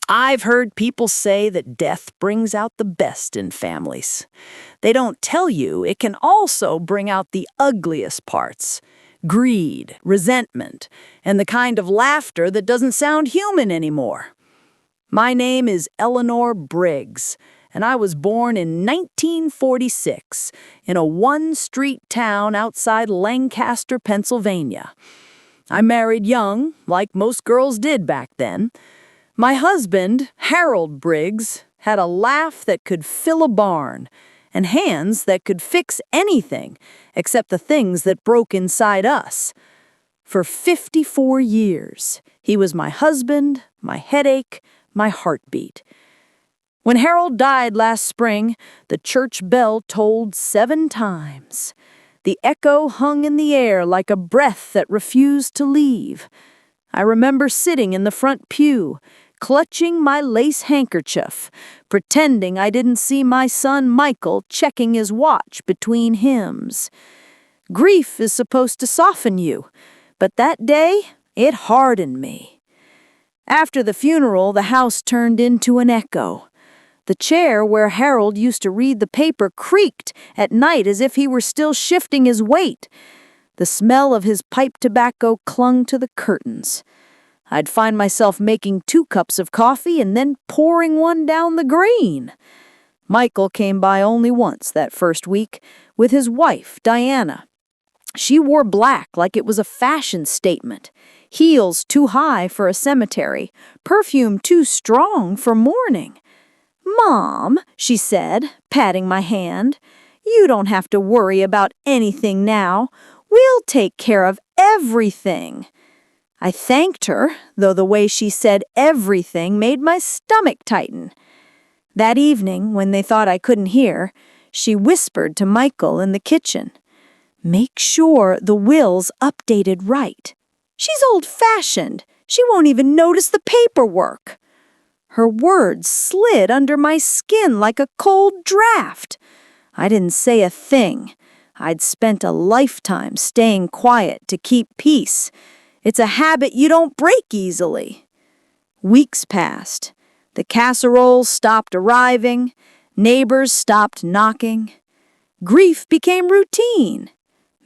I've heard people say that death brings out the best in families. They don't tell you it can also bring out the ugliest parts: greed, resentment, and the kind of laughter that doesn't sound human anymore. My name is Eleanor Briggs, and I was born in 1946 in a one-street town outside Lancaster, Pennsylvania. I married young, like most girls did back then. My husband, Harold Briggs, had a laugh that could fill a barn and hands that could fix anything except the things that broke inside us. For 54 years, he was my husband, my headache, my heartbeat. When Harold died last spring, the church bell tolled 7 times. The echo hung in the air like a breath that refused to leave. I remember sitting in the front pew, clutching my lace handkerchief, pretending I didn't see my son Michael checking his watch between hymns. Grief is supposed to soften you, but that day it hardened me. After the funeral, the house turned into an echo. The chair where Harold used to read the paper creaked at night as if he were still shifting his weight. The smell of his pipe tobacco clung to the curtains. I'd find myself making 2 cups of coffee and then pouring one down the green. Michael came by only once that first week with his wife, Diana. She wore black like it was a fashion statement, heels too high for a cemetery, perfume too strong for mourning. "Mom," she said, patting my hand, "you don't have to worry about anything now. We'll take care of everything." I thanked her, though the way she said everything made my stomach tighten. That evening, when they thought I couldn't hear, she whispered to Michael in the kitchen, "Make sure the will's updated right. She's old-fashioned. She won't even notice the paperwork." Her words slid under my skin like a cold draft. I didn't say a thing. I'd spent a lifetime staying quiet to keep peace. It's a habit you don't break easily. Weeks passed. The casseroles stopped arriving. Neighbors stopped knocking. Grief became routine.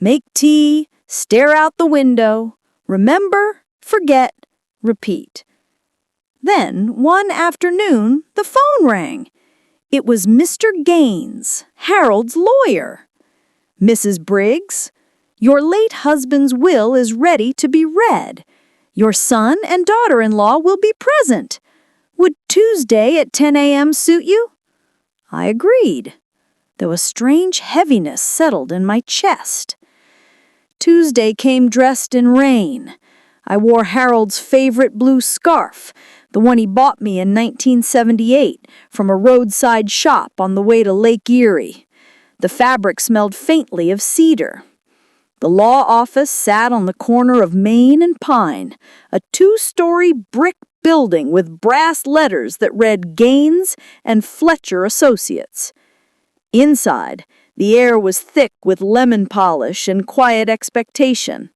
Make tea, stare out the window, remember, forget, repeat. Then, one afternoon, the phone rang. It was Mr. Gaines, Harold's lawyer. "Mrs. Briggs, your late husband's will is ready to be read. Your son and daughter-in-law will be present. Would Tuesday at 10 a.m. suit you?" I agreed, though a strange heaviness settled in my chest. Tuesday came dressed in rain. I wore Harold's favorite blue scarf, the one he bought me in 1978 from a roadside shop on the way to Lake Erie. The fabric smelled faintly of cedar. The law office sat on the corner of Main and Pine, a 2-story brick building with brass letters that read Gaines and Fletcher Associates. Inside, the air was thick with lemon polish and quiet expectation.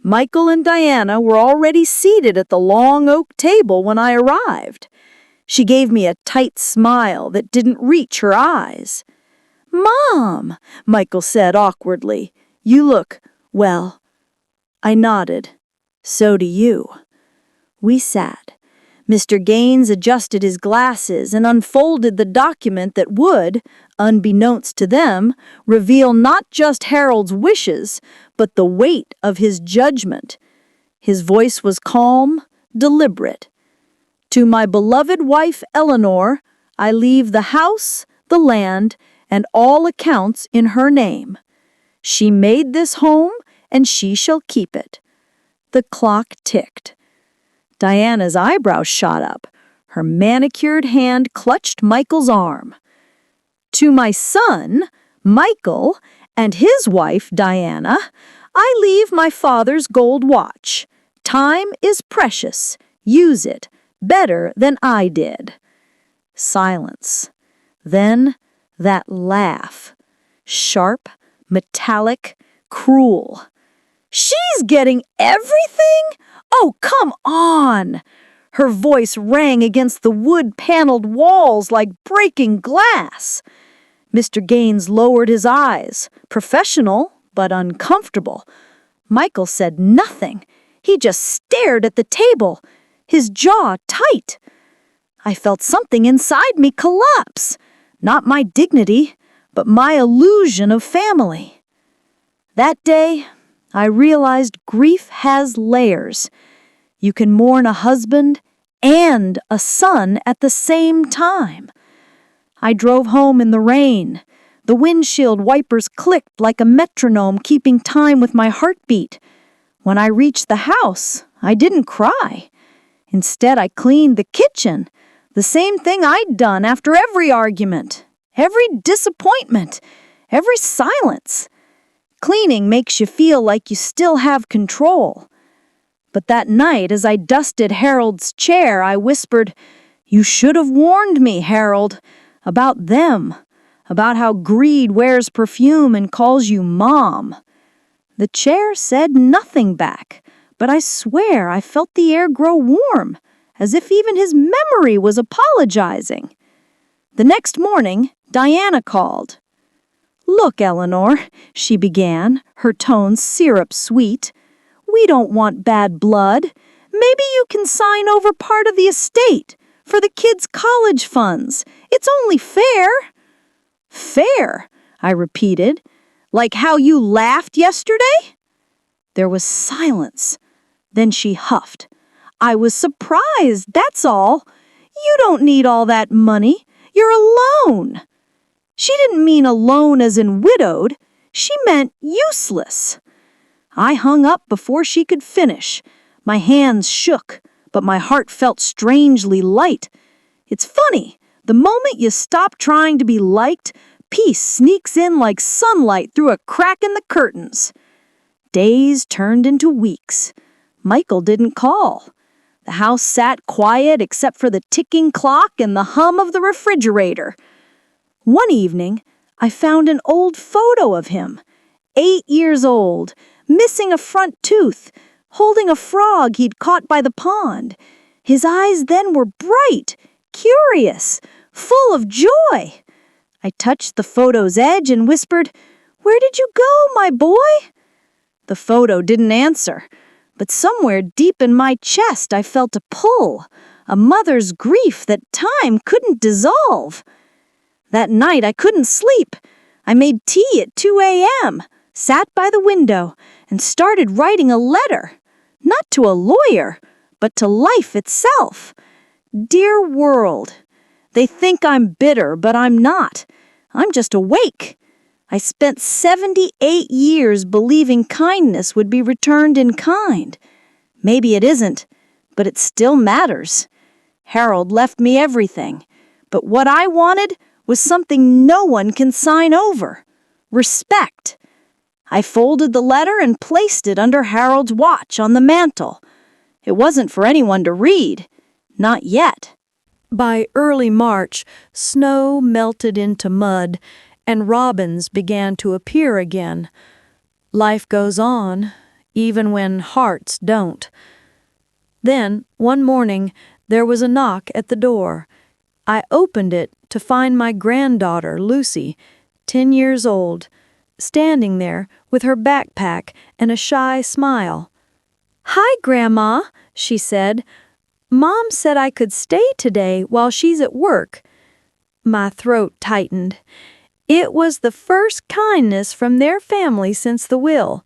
Michael and Diana were already seated at the long oak table when I arrived. She gave me a tight smile that didn't reach her eyes. "Mom," Michael said awkwardly, "you look, well." I nodded. "So do you." We sat. Mr. Gaines adjusted his glasses and unfolded the document that would, unbeknownst to them, reveal not just Harold's wishes, but the weight of his judgment. His voice was calm, deliberate. "To my beloved wife Eleanor, I leave the house, the land, and all accounts in her name. She made this home, and she shall keep it." The clock ticked. Diana's eyebrows shot up. Her manicured hand clutched Michael's arm. "To my son, Michael, and his wife, Diana, I leave my father's gold watch. Time is precious. Use it better than I did." Silence. Then that laugh. Sharp, metallic, cruel. "She's getting everything? Oh, come on!" Her voice rang against the wood-paneled walls like breaking glass. Mr. Gaines lowered his eyes, professional but uncomfortable. Michael said nothing. He just stared at the table, his jaw tight. I felt something inside me collapse. Not my dignity, but my illusion of family. That day, I realized grief has layers. You can mourn a husband and a son at the same time. I drove home in the rain. The windshield wipers clicked like a metronome, keeping time with my heartbeat. When I reached the house, I didn't cry. Instead, I cleaned the kitchen, the same thing I'd done after every argument, every disappointment, every silence. Cleaning makes you feel like you still have control. But that night, as I dusted Harold's chair, I whispered, "You should have warned me, Harold, about them, about how greed wears perfume and calls you Mom." The chair said nothing back, but I swear I felt the air grow warm, as if even his memory was apologizing. The next morning, Diana called. "Look, Eleanor," she began, her tone syrup sweet. "We don't want bad blood. Maybe you can sign over part of the estate for the kids' college funds. It's only fair." "Fair?" I repeated. "Like how you laughed yesterday?" There was silence. Then she huffed. "I was surprised, that's all. You don't need all that money. You're alone." She didn't mean alone as in widowed. She meant useless. I hung up before she could finish. My hands shook, but my heart felt strangely light. It's funny, the moment you stop trying to be liked, peace sneaks in like sunlight through a crack in the curtains. Days turned into weeks. Michael didn't call. The house sat quiet except for the ticking clock and the hum of the refrigerator. One evening, I found an old photo of him, 8 years old, missing a front tooth, holding a frog he'd caught by the pond. His eyes then were bright, curious, full of joy. I touched the photo's edge and whispered, "Where did you go, my boy?" The photo didn't answer, but somewhere deep in my chest I felt a pull, a mother's grief that time couldn't dissolve. That night I couldn't sleep. I made tea at 2 a.m., sat by the window, and started writing a letter, not to a lawyer, but to life itself. Dear world, they think I'm bitter, but I'm not. I'm just awake. I spent 78 years believing kindness would be returned in kind. Maybe it isn't, but it still matters. Harold left me everything, but what I wanted was something no one can sign over: respect. I folded the letter and placed it under Harold's watch on the mantel. It wasn't for anyone to read. Not yet. By early March, snow melted into mud, and robins began to appear again. Life goes on, even when hearts don't. Then, one morning, there was a knock at the door. I opened it to find my granddaughter, Lucy, 10 years old, standing there with her backpack and a shy smile. "Hi, Grandma," she said. "Mom said I could stay today while she's at work." My throat tightened. It was the first kindness from their family since the will.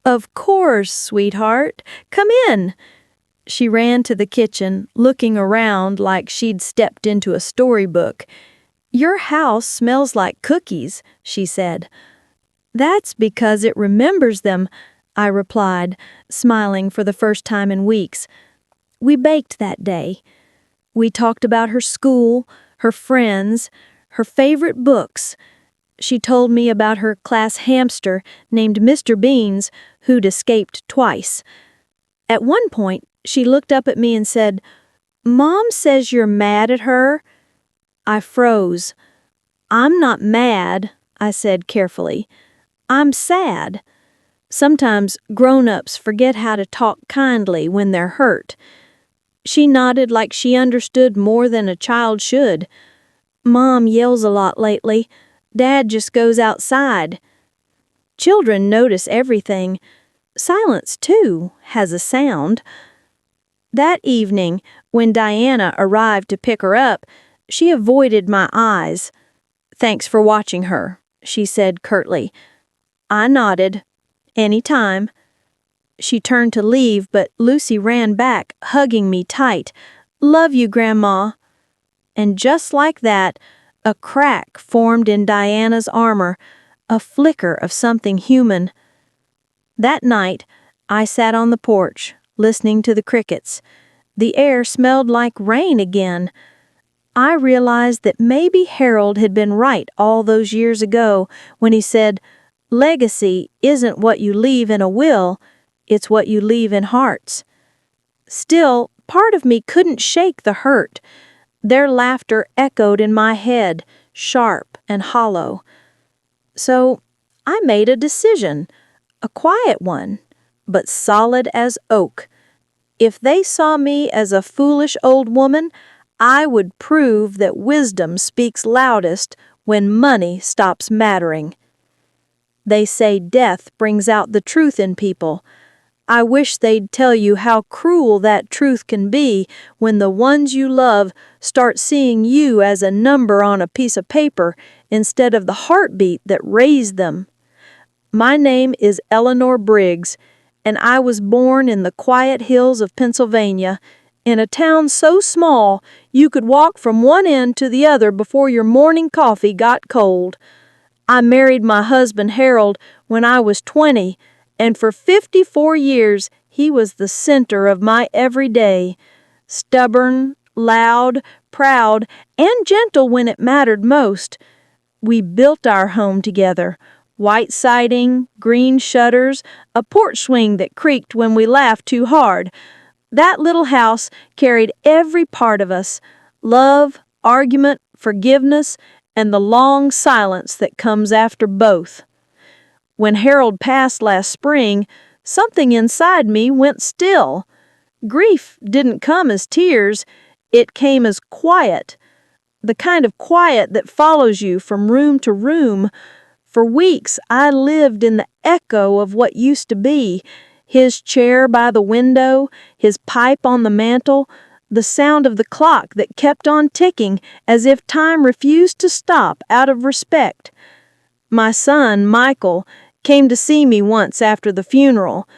"Of course, sweetheart. Come in." She ran to the kitchen, looking around like she'd stepped into a storybook. "Your house smells like cookies," she said. "That's because it remembers them," I replied, smiling for the first time in weeks. We baked that day. We talked about her school, her friends, her favorite books. She told me about her class hamster named Mr. Beans, who'd escaped twice. At one point, she looked up at me and said, "Mom says you're mad at her." I froze. "I'm not mad," I said carefully. "I'm sad." Sometimes grown-ups forget how to talk kindly when they're hurt. She nodded like she understood more than a child should. Mom yells a lot lately. Dad just goes outside. Children notice everything. Silence, too, has a sound. That evening, when Diana arrived to pick her up, she avoided my eyes. "Thanks for watching her," she said curtly. I nodded. "Any time." She turned to leave, but Lucy ran back, hugging me tight. "Love you, Grandma." And just like that, a crack formed in Diana's armor, a flicker of something human. That night, I sat on the porch, listening to the crickets. The air smelled like rain again. I realized that maybe Harold had been right all those years ago when he said, "Legacy isn't what you leave in a will, it's what you leave in hearts." Still, part of me couldn't shake the hurt. Their laughter echoed in my head, sharp and hollow. So I made a decision, a quiet one, but solid as oak. If they saw me as a foolish old woman, I would prove that wisdom speaks loudest when money stops mattering. They say death brings out the truth in people. I wish they'd tell you how cruel that truth can be when the ones you love start seeing you as a number on a piece of paper instead of the heartbeat that raised them. My name is Eleanor Briggs, and I was born in the quiet hills of Pennsylvania, in a town so small you could walk from one end to the other before your morning coffee got cold. I married my husband Harold when I was 20, and for 54 years he was the center of my everyday. Stubborn, loud, proud, and gentle when it mattered most. We built our home together. White siding, green shutters, a porch swing that creaked when we laughed too hard. That little house carried every part of us: love, argument, forgiveness, and the long silence that comes after both. When Harold passed last spring, something inside me went still. Grief didn't come as tears, it came as quiet. The kind of quiet that follows you from room to room. For weeks I lived in the echo of what used to be: his chair by the window, his pipe on the mantel, the sound of the clock that kept on ticking as if time refused to stop out of respect. My son, Michael, came to see me once after the funeral.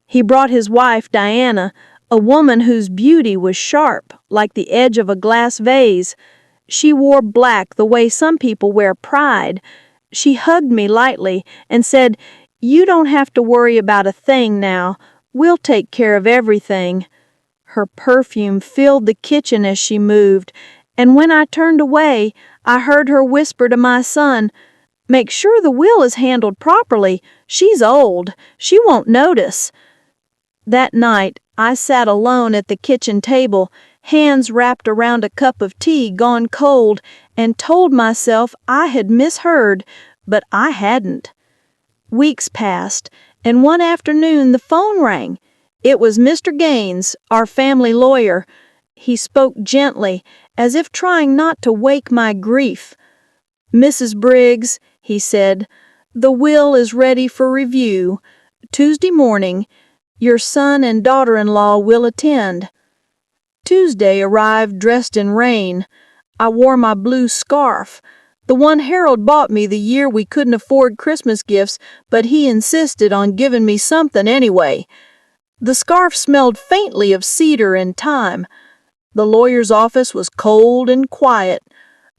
He brought his wife, Diana, a woman whose beauty was sharp, like the edge of a glass vase. She wore black the way some people wear pride. She hugged me lightly and said, "You don't have to worry about a thing now. We'll take care of everything." Her perfume filled the kitchen as she moved, and when I turned away, I heard her whisper to my son, "Make sure the will is handled properly. She's old. She won't notice." That night, I sat alone at the kitchen table, hands wrapped around a cup of tea gone cold, and told myself I had misheard, but I hadn't. Weeks passed, and one afternoon the phone rang. It was Mr. Gaines, our family lawyer. He spoke gently, as if trying not to wake my grief. "Mrs. Briggs," he said, "the will is ready for review. Tuesday morning, your son and daughter-in-law will attend." Tuesday arrived dressed in rain. I wore my blue scarf, the one Harold bought me the year we couldn't afford Christmas gifts, but he insisted on giving me something anyway. The scarf smelled faintly of cedar and thyme. The lawyer's office was cold and quiet.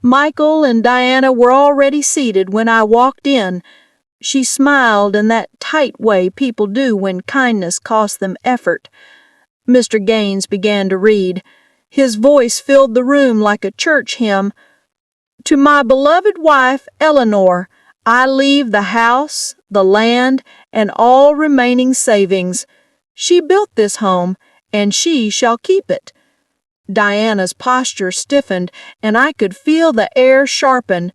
Michael and Diana were already seated when I walked in. She smiled in that tight way people do when kindness costs them effort. Mr. Gaines began to read. His voice filled the room like a church hymn. "To my beloved wife, Eleanor, I leave the house, the land, and all remaining savings. She built this home, and she shall keep it." Diana's posture stiffened, and I could feel the air sharpen.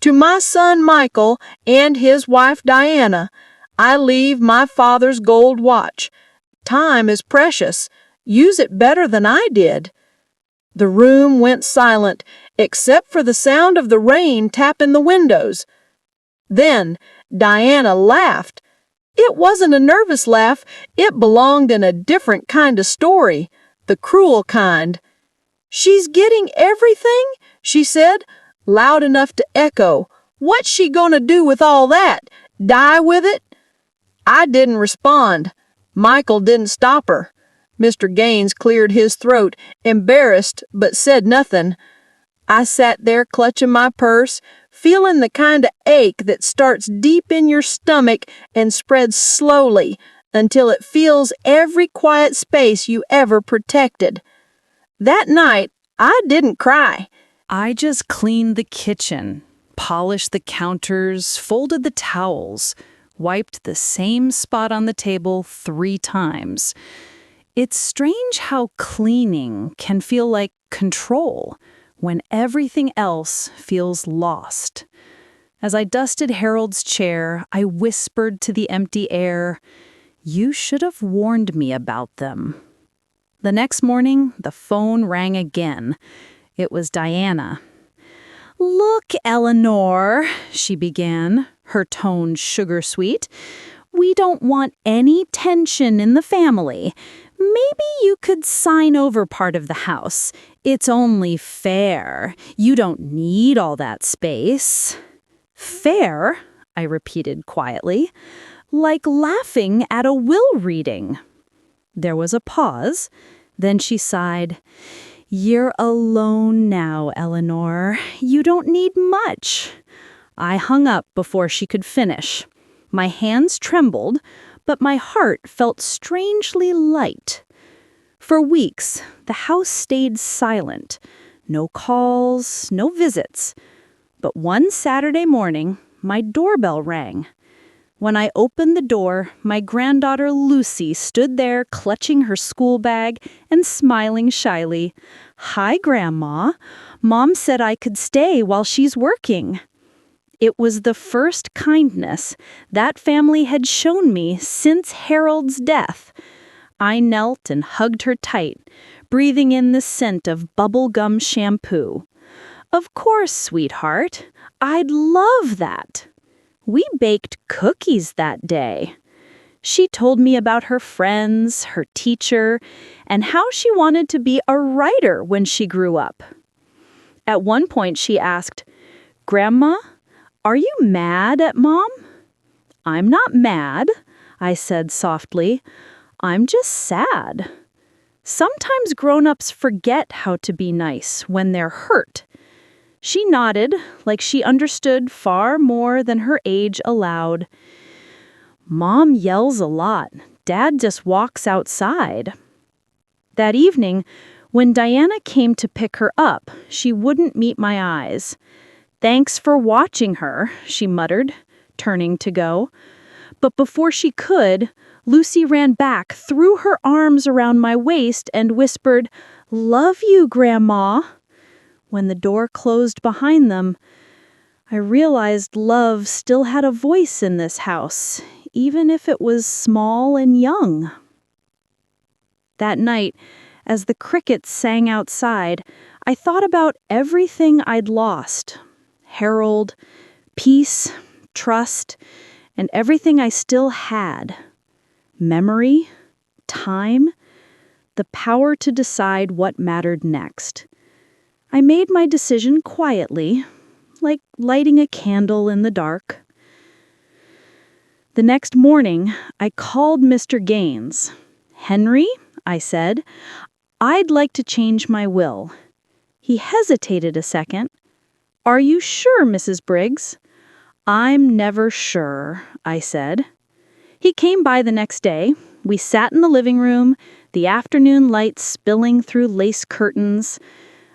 "To my son Michael and his wife Diana, I leave my father's gold watch. Time is precious. Use it better than I did." The room went silent, except for the sound of the rain tapping the windows. Then Diana laughed. It wasn't a nervous laugh. It belonged in a different kind of story, the cruel kind. "She's getting everything?" she said, loud enough to echo. "What's she gonna do with all that? Die with it?" I didn't respond. Michael didn't stop her. Mr. Gaines cleared his throat, embarrassed, but said nothing. I sat there clutching my purse, feeling the kind of ache that starts deep in your stomach and spreads slowly until it fills every quiet space you ever protected. That night, I didn't cry. I just cleaned the kitchen, polished the counters, folded the towels, wiped the same spot on the table 3 times. It's strange how cleaning can feel like control when everything else feels lost. As I dusted Harold's chair, I whispered to the empty air, "You should have warned me about them." The next morning, the phone rang again. It was Diana. "Look, Eleanor," she began, her tone sugar-sweet. "We don't want any tension in the family. Maybe you could sign over part of the house. It's only fair. You don't need all that space." "Fair?" I repeated quietly, like laughing at a will reading. There was a pause. Then she sighed. "You're alone now, Eleanor. You don't need much." I hung up before she could finish. My hands trembled, but my heart felt strangely light. For weeks, the house stayed silent. No calls, no visits. But one Saturday morning, my doorbell rang. When I opened the door, my granddaughter Lucy stood there clutching her school bag and smiling shyly. "Hi, Grandma. Mom said I could stay while she's working." It was the first kindness that family had shown me since Harold's death. I knelt and hugged her tight, breathing in the scent of bubble-gum shampoo. "Of course, sweetheart. I'd love that." We baked cookies that day. She told me about her friends, her teacher, and how she wanted to be a writer when she grew up. At one point she asked, "Grandma, are you mad at Mom?" "I'm not mad," I said softly. "I'm just sad." Sometimes grown-ups forget how to be nice when they're hurt. She nodded, like she understood far more than her age allowed. "Mom yells a lot. Dad just walks outside." That evening, when Diana came to pick her up, she wouldn't meet my eyes. "Thanks for watching her," she muttered, turning to go. But before she could, Lucy ran back, threw her arms around my waist, and whispered, "Love you, Grandma." When the door closed behind them, I realized love still had a voice in this house, even if it was small and young. That night, as the crickets sang outside, I thought about everything I'd lost. Harold, peace, trust, and everything I still had. Memory, time, the power to decide what mattered next. I made my decision quietly, like lighting a candle in the dark. The next morning, I called Mr. Gaines. "Henry," I said, "I'd like to change my will." He hesitated a second. "Are you sure, Mrs. Briggs?" "I'm never sure," I said. He came by the next day. We sat in the living room, the afternoon light spilling through lace curtains.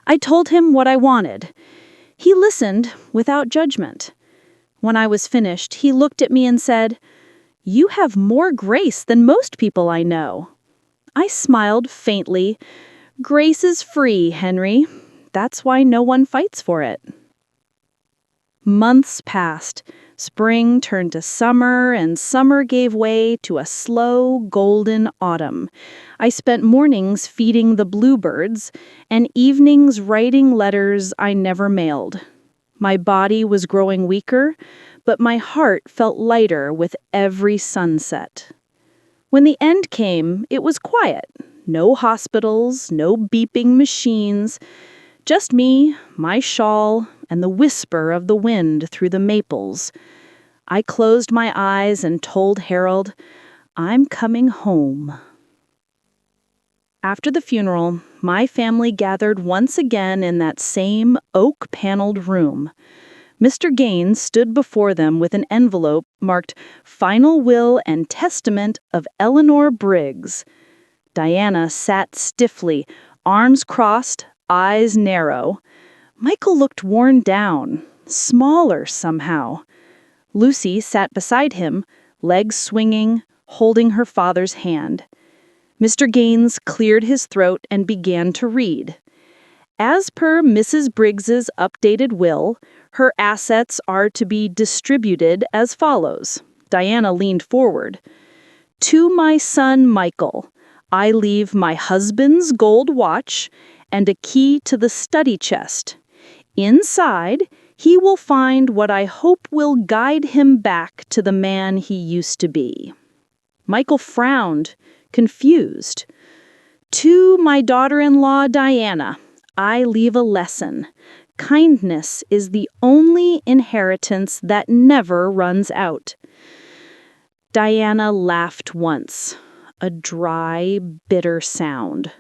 I told him what I wanted. He listened without judgment. When I was finished, he looked at me and said, "You have more grace than most people I know." I smiled faintly. "Grace is free, Henry. That's why no one fights for it." Months passed. Spring turned to summer, and summer gave way to a slow, golden autumn. I spent mornings feeding the bluebirds and evenings writing letters I never mailed. My body was growing weaker, but my heart felt lighter with every sunset. When the end came, it was quiet. No hospitals, no beeping machines, just me, my shawl, and the whisper of the wind through the maples. I closed my eyes and told Harold, "I'm coming home." After the funeral, my family gathered once again in that same oak-paneled room. Mr. Gaines stood before them with an envelope marked "Final Will and Testament of Eleanor Briggs." Diana sat stiffly, arms crossed, eyes narrow. Michael looked worn down, smaller somehow. Lucy sat beside him, legs swinging, holding her father's hand. Mr. Gaines cleared his throat and began to read. As per Mrs. Briggs's updated will, her assets are to be distributed as follows. Diana leaned forward. To my son Michael, I leave my husband's gold watch and a key to the study chest. Inside, he will find what I hope will guide him back to the man he used to be. Michael frowned, confused. To my daughter-in-law Diana, I leave a lesson. Kindness is the only inheritance that never runs out. Diana laughed once, a dry, bitter sound.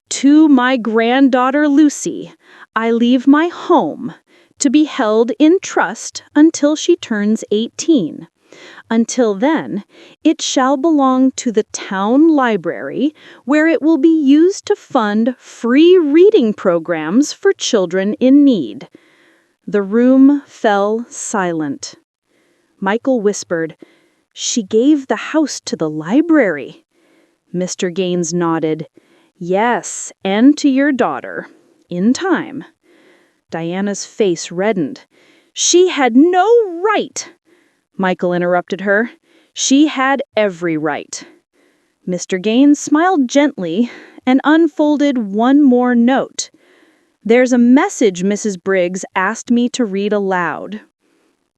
To my granddaughter Lucy, I leave my home, to be held in trust until she turns 18. Until then, it shall belong to the town library, where it will be used to fund free reading programs for children in need. The room fell silent. Michael whispered, "She gave the house to the library." Mr. Gaines nodded. "Yes, and to your daughter. In time." Diana's face reddened. "She had no right." Michael interrupted her. "She had every right." Mr. Gaines smiled gently and unfolded one more note. "There's a message Mrs. Briggs asked me to read aloud."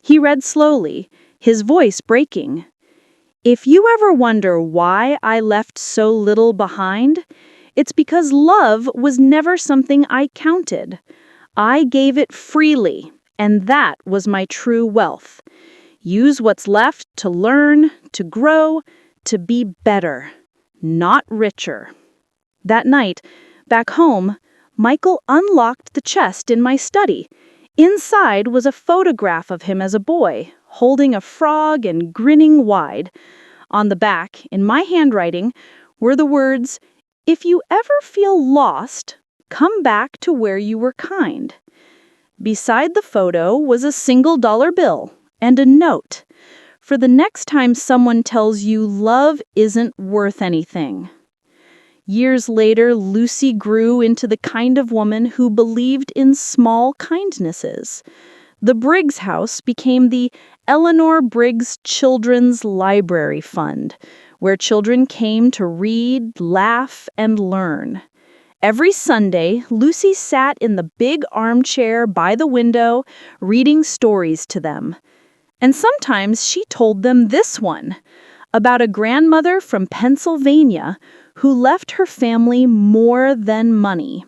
He read slowly, his voice breaking. "If you ever wonder why I left so little behind, it's because love was never something I counted. I gave it freely, and that was my true wealth. Use what's left to learn, to grow, to be better, not richer." That night, back home, Michael unlocked the chest in my study. Inside was a photograph of him as a boy, holding a frog and grinning wide. On the back, in my handwriting, were the words, "If you ever feel lost, come back to where you were kind." Beside the photo was a single-dollar bill and a note. For the next time someone tells you love isn't worth anything. Years later, Lucy grew into the kind of woman who believed in small kindnesses. The Briggs House became the Eleanor Briggs Children's Library Fund, where children came to read, laugh, and learn. Every Sunday, Lucy sat in the big armchair by the window, reading stories to them. And sometimes she told them this one, about a grandmother from Pennsylvania who left her family more than money.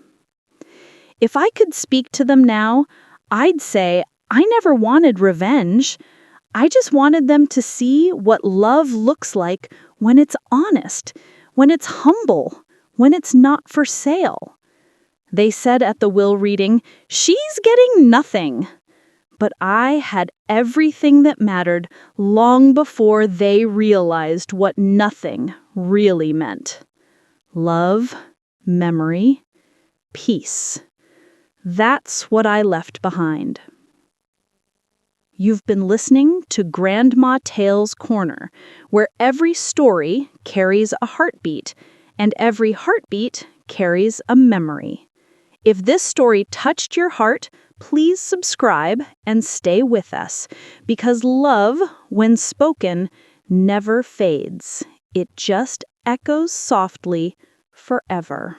If I could speak to them now, I'd say I never wanted revenge. I just wanted them to see what love looks like when it's honest, when it's humble, when it's not for sale. They said at the will reading, "She's getting nothing." But I had everything that mattered long before they realized what nothing really meant. Love, memory, peace. That's what I left behind. You've been listening to Grandma Tales Corner, where every story carries a heartbeat, and every heartbeat carries a memory. If this story touched your heart, please subscribe and stay with us, because love, when spoken, never fades. It just echoes softly forever.